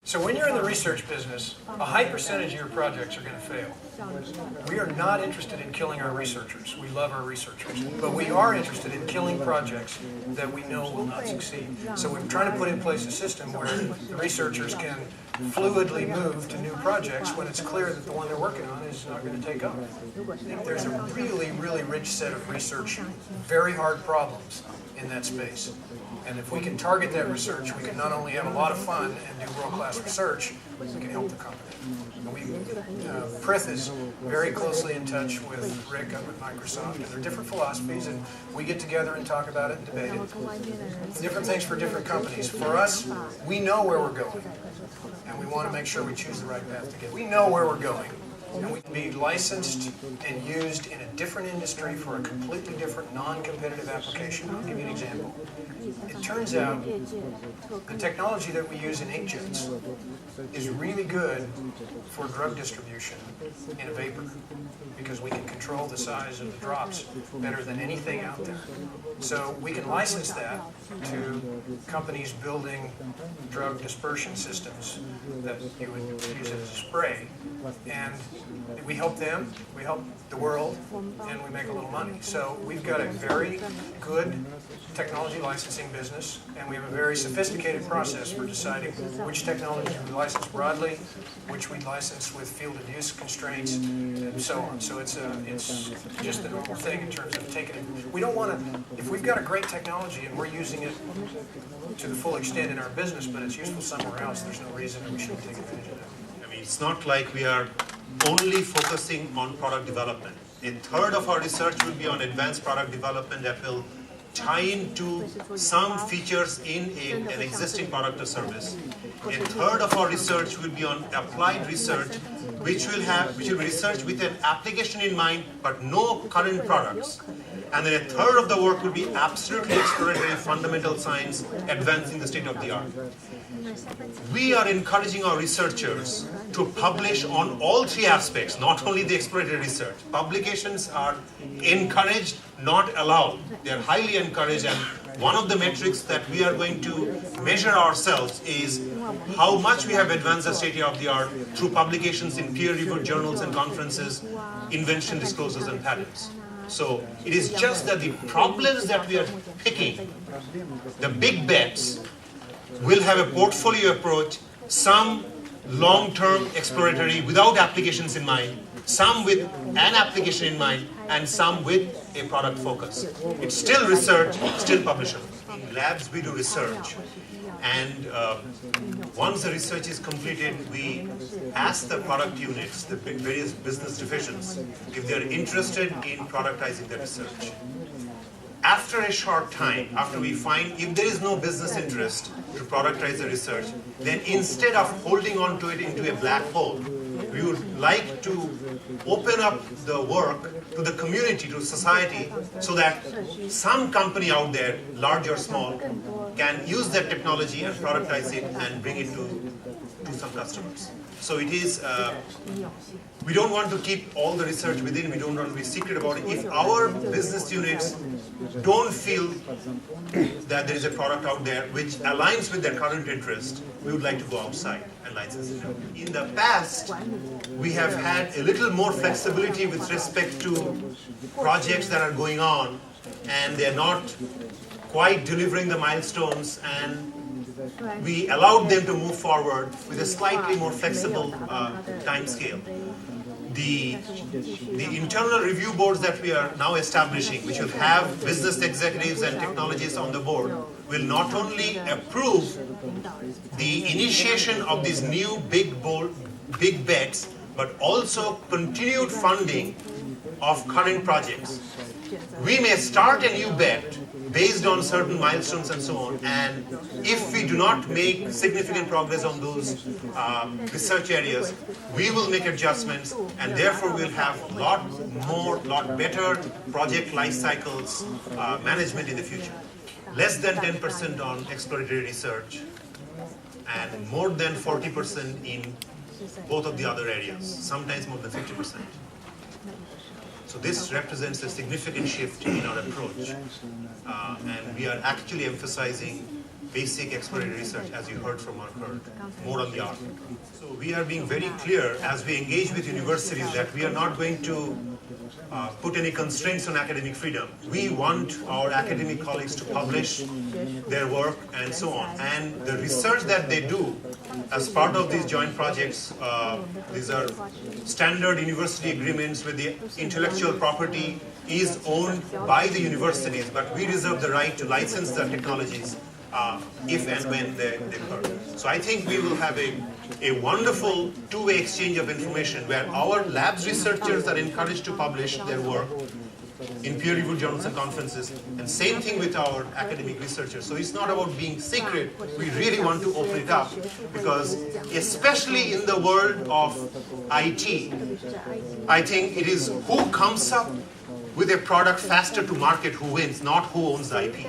So when you're in the research business, a high percentage of your projects are going to fail. We are not interested in killing our researchers. We love our researchers. But we are interested in killing projects that we know will not succeed. So we're trying to put in place a system where the researchers can fluidly move to new projects when it's clear that the one they're working on is not going to take off. There's a really, really rich set of research, very hard problems in that space. And if we can target that research, we can not only have a lot of fun and do world-class research, we can help the company. Prith is very closely in touch with Rick up at Microsoft, and there are different philosophies, and we get together and talk about it and debate it. Different things for different companies. For us, we know where we're going, and we want to make sure we choose the right path to get. We know where we're going. And we can be licensed and used in a different industry for a completely different non-competitive application. I'll give you an example. It turns out the technology that we use in inkjets is really good for drug distribution in a vapor because we can control the size of the drops better than anything out there. So we can license that to companies building drug dispersion systems that you would use as a spray. And we help them, we help the world, and we make a little money. So we've got a very good technology licensing business, and we have a very sophisticated process for deciding which technology we license broadly, which we license with field of use constraints, and so on. So it's just the normal thing in terms of taking it. We don't want to, if we've got a great technology and we're using it to the full extent in our business, but it's useful somewhere else, there's no reason that we shouldn't take advantage of that. I mean, it's not like we are only focusing on product development. A third of our research will be on advanced product development that will tie into some features in an existing product or service. A third of our research will be on applied research, which will be research with an application in mind, but no current products. And then a third of the work will be absolutely exploratory fundamental science, advancing the state of the art. We are encouraging our researchers to publish on all three aspects, not only the exploratory research. Publications are encouraged, not allowed. They are highly encouraged, and one of the metrics that we are going to measure ourselves is how much we have advanced the state of the art through publications in peer-reviewed journals and conferences, invention disclosures and patents. So it is just that the problems that we are picking, the big bets, will have a portfolio approach, some long-term exploratory without applications in mind, some with an application in mind, and some with a product focus. It's still research, still publishable. In labs we do research, and once the research is completed, we ask the product units, the various business divisions, if they're interested in productizing the research. After a short time, after we find if there is no business interest to productize the research, then instead of holding on to it into a black hole, we would like to open up the work to the community, to society, so that some company out there, large or small, can use that technology and productize it and bring it to some customers. So it is, we don't want to keep all the research within, we don't want to be secret about it. If our business units don't feel that there is a product out there which aligns with their current interest, we would like to go outside and license it out. In the past, we have had a little more flexibility with respect to projects that are going on and they're not quite delivering the milestones, and we allowed them to move forward with a slightly more flexible time scale. The internal review boards that we are now establishing, which will have business executives and technologists on the board, will not only approve the initiation of these new big bets, but also continued funding of current projects. We may start a new bet based on certain milestones and so on, and if we do not make significant progress on those research areas, we will make adjustments, and therefore we'll have lot better project life cycles management in the future. Less than 10% on exploratory research, and more than 40% in both of the other areas, sometimes more than 50%. So this represents a significant shift in our approach, and we are actually emphasizing basic exploratory research, as you heard from our Kurt, more on the art. So we are being very clear as we engage with universities that we are not going to put any constraints on academic freedom. We want our academic colleagues to publish their work and so on. And the research that they do as part of these joint projects, these are standard university agreements with the intellectual property is owned by the universities, but we reserve the right to license the technologies if and when they occur. So I think we will have a wonderful two-way exchange of information where our labs researchers are encouraged to publish their work in peer-reviewed journals and conferences, and same thing with our academic researchers. So it's not about being secret, we really want to open it up, because especially in the world of IT, I think it is who comes up with a product faster to market who wins, not who owns the IP.